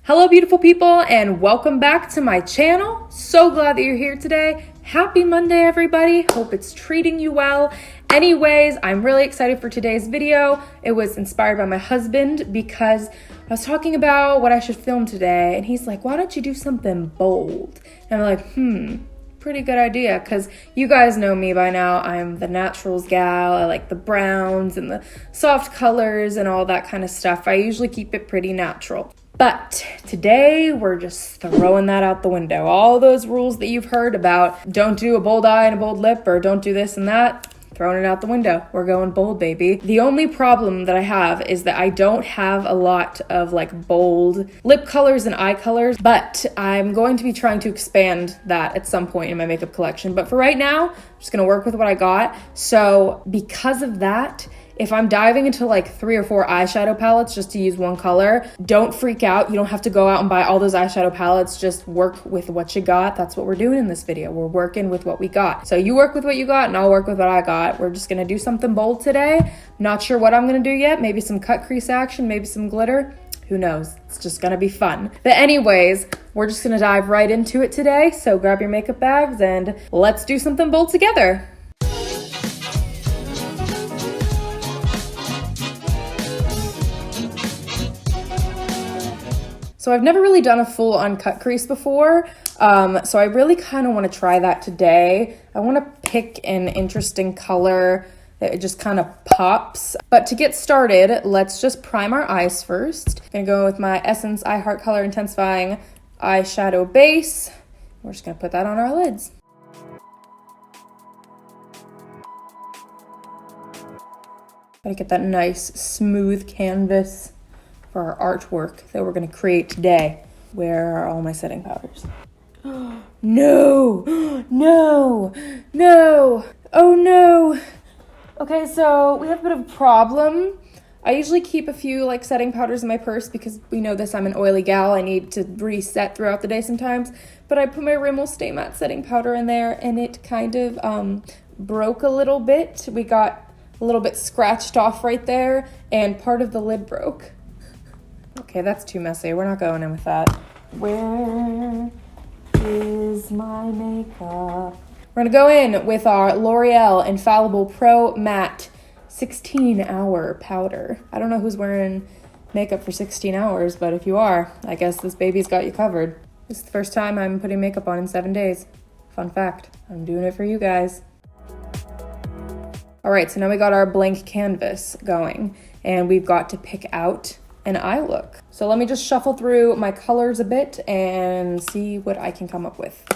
Hello beautiful people and welcome back to my channel. So glad that you're here today. Happy Monday everybody. Hope it's treating you well. Anyways, I'm really excited for today's video. It was inspired by my husband because I was talking about what I should film today and he's like, why don't you do something bold? And I'm like, pretty good idea, because you guys know me by now. I'm the naturals gal. I like the browns and the soft colors and all that kind of stuff. I usually keep it pretty natural. But today we're just throwing that out the window. All those rules that you've heard about, don't do a bold eye and a bold lip, or don't do this and that, throwing it out the window. We're going bold, baby. The only problem that I have is that I don't have a lot of like bold lip colors and eye colors, but I'm going to be trying to expand that at some point in my makeup collection. But for right now, I'm just gonna work with what I got. So because of that, if I'm diving into like 3 or 4 eyeshadow palettes just to use one color, don't freak out. You don't have to go out and buy all those eyeshadow palettes. Just work with what you got. That's what we're doing in this video. We're working with what we got. So you work with what you got and I'll work with what I got. We're just gonna do something bold today. Not sure what I'm gonna do yet. Maybe some cut crease action, maybe some glitter. Who knows? It's just gonna be fun. But anyways, we're just gonna dive right into it today. So grab your makeup bags and let's do something bold together. So I've never really done a full on cut crease before, so I really kind of want to try that today. I want to pick an interesting color that just kind of pops. But to get started, let's just prime our eyes first. I'm going to go with my Essence I Heart Color Intensifying eyeshadow base. We're just going to put that on our lids. Gotta get that nice smooth canvas for our artwork that we're gonna create today. Where are all my setting powders? No, no, no, oh no. Okay, so we have a bit of a problem. I usually keep a few like setting powders in my purse because we know this, I'm an oily gal. I need to reset throughout the day sometimes. But I put my Rimmel Stay Matte setting powder in there and it kind of broke a little bit. We got a little bit scratched off right there and part of the lid broke. Okay, that's too messy. We're not going in with that. Where is my makeup? We're gonna go in with our L'Oreal Infallible Pro Matte 16-hour powder. I don't know who's wearing makeup for 16 hours, but if you are, I guess this baby's got you covered. This is the first time I'm putting makeup on in 7 days. Fun fact, I'm doing it for you guys. All right, so now we got our blank canvas going, and we've got to pick out an eye look. So let me just shuffle through my colors a bit and see what I can come up with.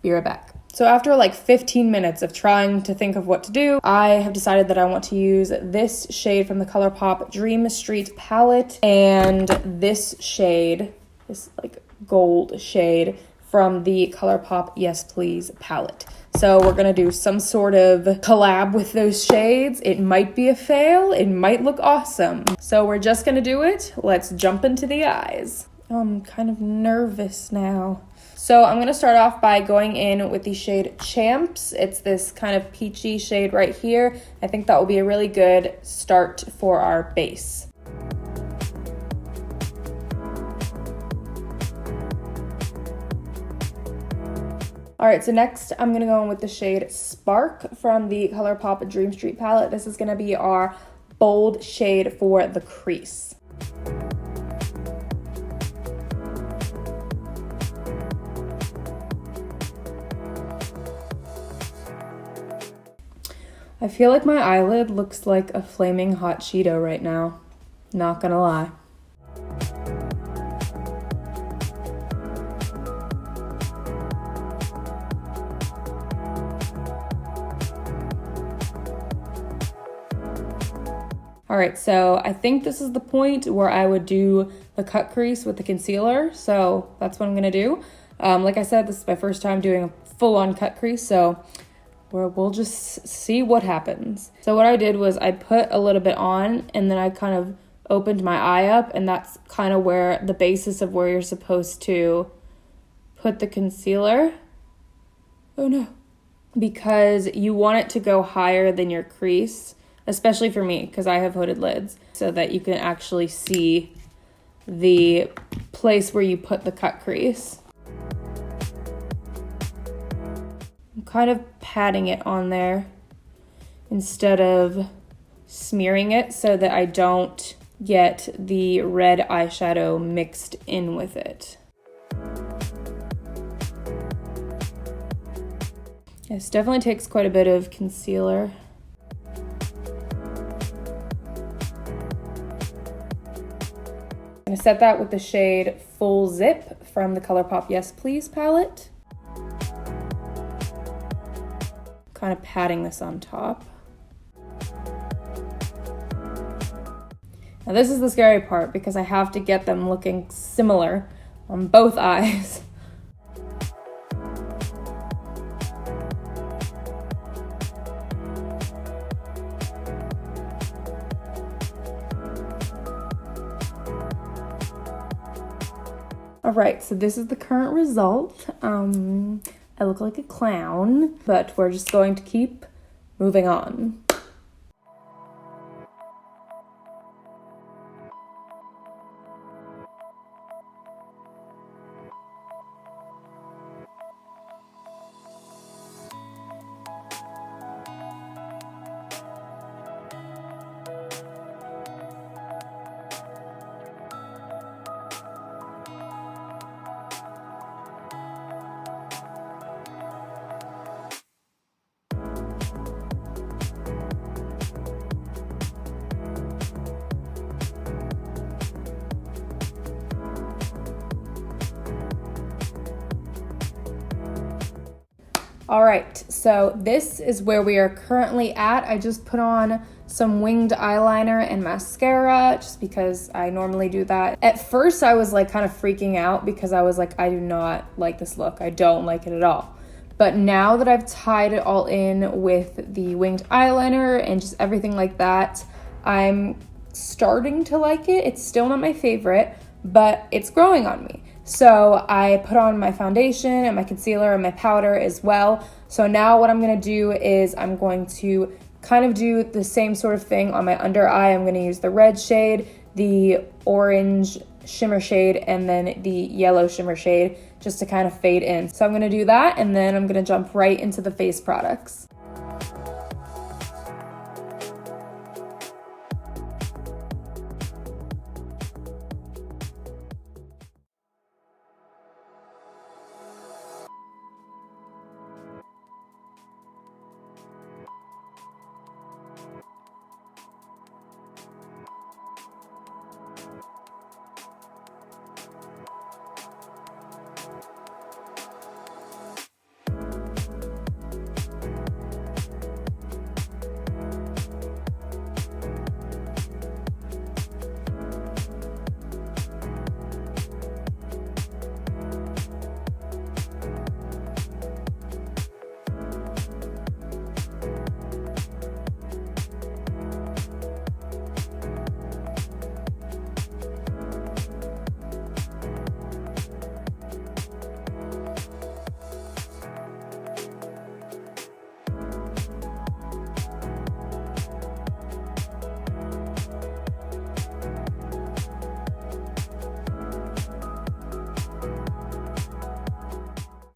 Be right back. So after like 15 minutes of trying to think of what to do, I have decided that I want to use this shade from the Colourpop Dream St palette and this shade, this like gold shade from the Colourpop Yes Please palette. So we're gonna do some sort of collab with those shades. It might be a fail, it might look awesome. So we're just gonna do it. Let's jump into the eyes. Oh, I'm kind of nervous now. So I'm gonna start off by going in with the shade Champs. It's this kind of peachy shade right here. I think that will be a really good start for our base. All right, so next I'm gonna go in with the shade Spark from the Colourpop Dream St palette. This is gonna be our bold shade for the crease. I feel like my eyelid looks like a flaming hot Cheeto right now. Not gonna lie. All right, so I think this is the point where I would do the cut crease with the concealer. So that's what I'm gonna do. Like I said, this is my first time doing a full-on cut crease, so we'll just see what happens. So what I did was I put a little bit on and then I kind of opened my eye up, and that's kind of where the basis of where you're supposed to put the concealer. Oh no. Because you want it to go higher than your crease, especially for me because I have hooded lids, so that you can actually see the place where you put the cut crease. I'm kind of patting it on there instead of smearing it so that I don't get the red eyeshadow mixed in with it. This definitely takes quite a bit of concealer. I'm gonna set that with the shade Full Zip from the Colourpop Yes Please palette. Kind of patting this on top. Now this is the scary part because I have to get them looking similar on both eyes. All right, so this is the current result. I look like a clown, but we're just going to keep moving on. All right, so this is where we are currently at. I just put on some winged eyeliner and mascara just because I normally do that. At first, I was like kind of freaking out because I was like, I do not like this look. I don't like it at all. But now that I've tied it all in with the winged eyeliner and just everything like that, I'm starting to like it. It's still not my favorite, but it's growing on me. So I put on my foundation and my concealer and my powder as well. So now what I'm gonna do is I'm going to kind of do the same sort of thing on my under eye. I'm gonna use the red shade, the orange shimmer shade, and then the yellow shimmer shade just to kind of fade in. So I'm gonna do that and then I'm gonna jump right into the face products.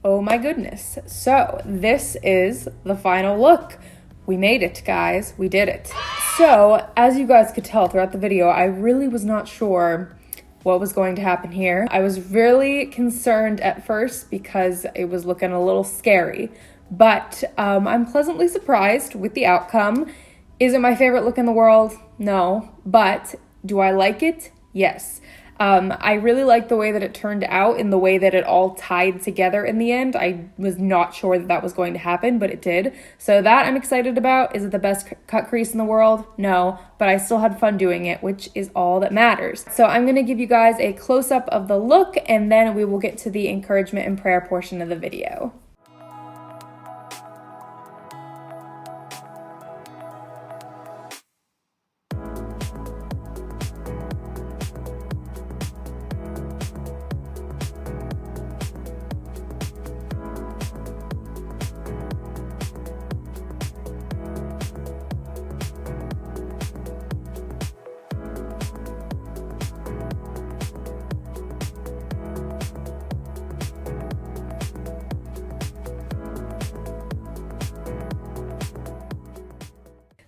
Oh my goodness. So this is the final look. We made it, guys. We did it. So as you guys could tell throughout the video, I really was not sure what was going to happen here. I was really concerned at first because it was looking a little scary, but I'm pleasantly surprised with the outcome. Is it my favorite look in the world? No, but do I like it? Yes. I really like the way that it turned out and the way that it all tied together in the end. I was not sure that that was going to happen, but it did. So that I'm excited about. Is it the best cut crease in the world? No, but I still had fun doing it, which is all that matters. So I'm going to give you guys a close-up of the look and then we will get to the encouragement and prayer portion of the video.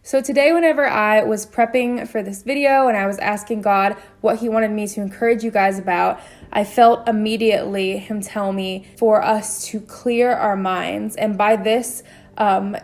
So today, whenever I was prepping for this video and I was asking God what he wanted me to encourage you guys about, I felt immediately him tell me for us to clear our minds. And by this,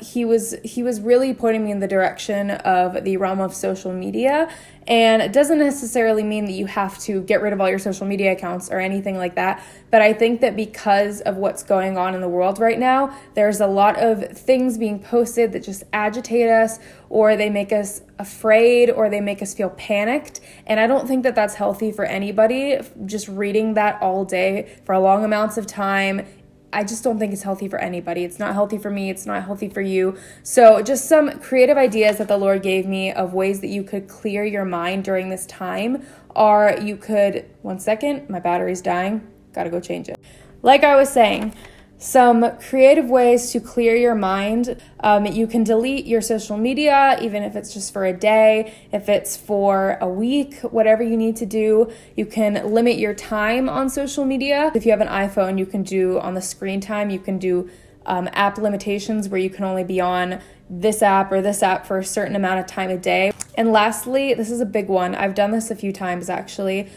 he was really pointing me in the direction of the realm of social media. And it doesn't necessarily mean that you have to get rid of all your social media accounts or anything like that. But I think that because of what's going on in the world right now, there's a lot of things being posted that just agitate us, or they make us afraid, or they make us feel panicked. And I don't think that that's healthy for anybody. Just reading that all day for long amounts of time, I just don't think it's healthy for anybody. It's not healthy for me. It's not healthy for you. So just some creative ideas that the Lord gave me of ways that you could clear your mind during this time are you could, one second, my battery's dying. Gotta go change it. Like I was saying, some creative ways to clear your mind. You can delete your social media, even if it's just for a day, if it's for a week, whatever you need to do. You can limit your time on social media. If you have an iPhone, you can do on the screen time, you can do app limitations where you can only be on this app or this app for a certain amount of time a day. And lastly, this is a big one. I've done this a few times actually.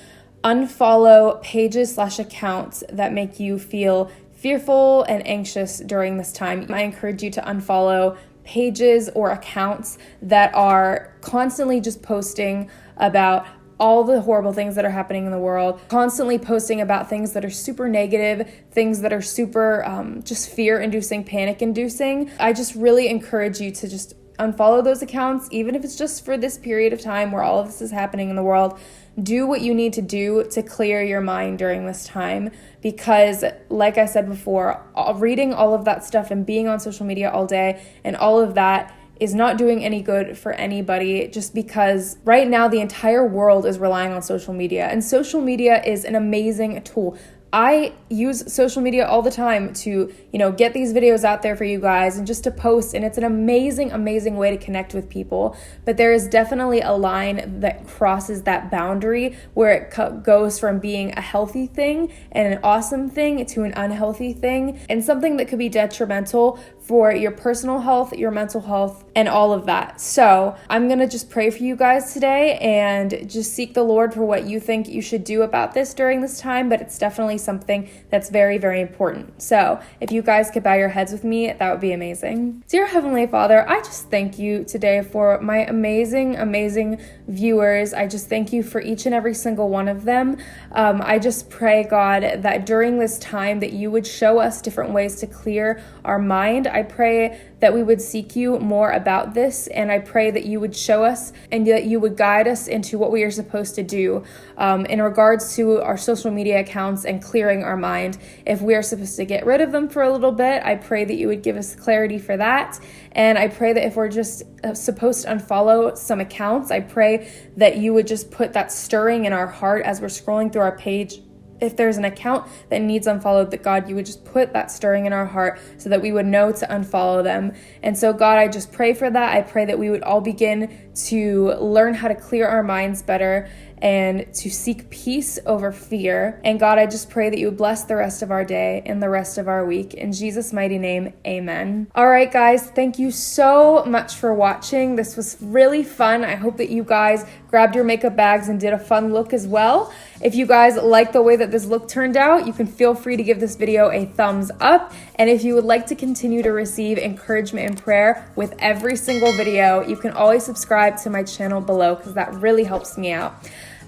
Unfollow pages/accounts that make you feel fearful and anxious during this time. I encourage you to unfollow pages or accounts that are constantly just posting about all the horrible things that are happening in the world, constantly posting about things that are super negative, things that are super just fear-inducing, panic-inducing. I just really encourage you to just unfollow those accounts, even if it's just for this period of time where all of this is happening in the world. Do what you need to do to clear your mind during this time, because like I said before, reading all of that stuff and being on social media all day and all of that is not doing any good for anybody, just because right now the entire world is relying on social media, and social media is an amazing tool. I use social media all the time to, get these videos out there for you guys and just to post, and it's an amazing, amazing way to connect with people. But there is definitely a line that crosses that boundary where it goes from being a healthy thing and an awesome thing to an unhealthy thing, and something that could be detrimental for your personal health, your mental health, and all of that. So I'm going to just pray for you guys today and just seek the Lord for what you think you should do about this during this time, but it's definitely something that's very, very important. So if you guys could bow your heads with me, that would be amazing. Dear Heavenly Father, I just thank you today for my amazing, amazing viewers. I just thank you for each and every single one of them. I just pray, God, that during this time that you would show us different ways to clear our mind. I pray that we would seek you more about this, and I pray that you would show us and that you would guide us into what we are supposed to do in regards to our social media accounts and clearing our mind. If we are supposed to get rid of them for a little bit, I pray that you would give us clarity for that. And I pray that if we're just supposed to unfollow some accounts, I pray that you would just put that stirring in our heart as we're scrolling through our page. If there's an account that needs unfollowed, that God, you would just put that stirring in our heart so that we would know to unfollow them. And so God, I just pray for that. I pray that we would all begin to learn how to clear our minds better and to seek peace over fear. And God, I just pray that you would bless the rest of our day and the rest of our week. In Jesus' mighty name, amen. All right, guys, thank you so much for watching. This was really fun. I hope that you guys grabbed your makeup bags and did a fun look as well. If you guys like the way that this look turned out, you can feel free to give this video a thumbs up. And if you would like to continue to receive encouragement and prayer with every single video, you can always subscribe to my channel below, because that really helps me out.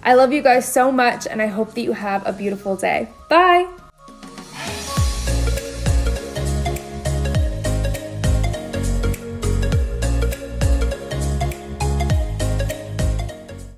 I love you guys so much, and I hope that you have a beautiful day. Bye!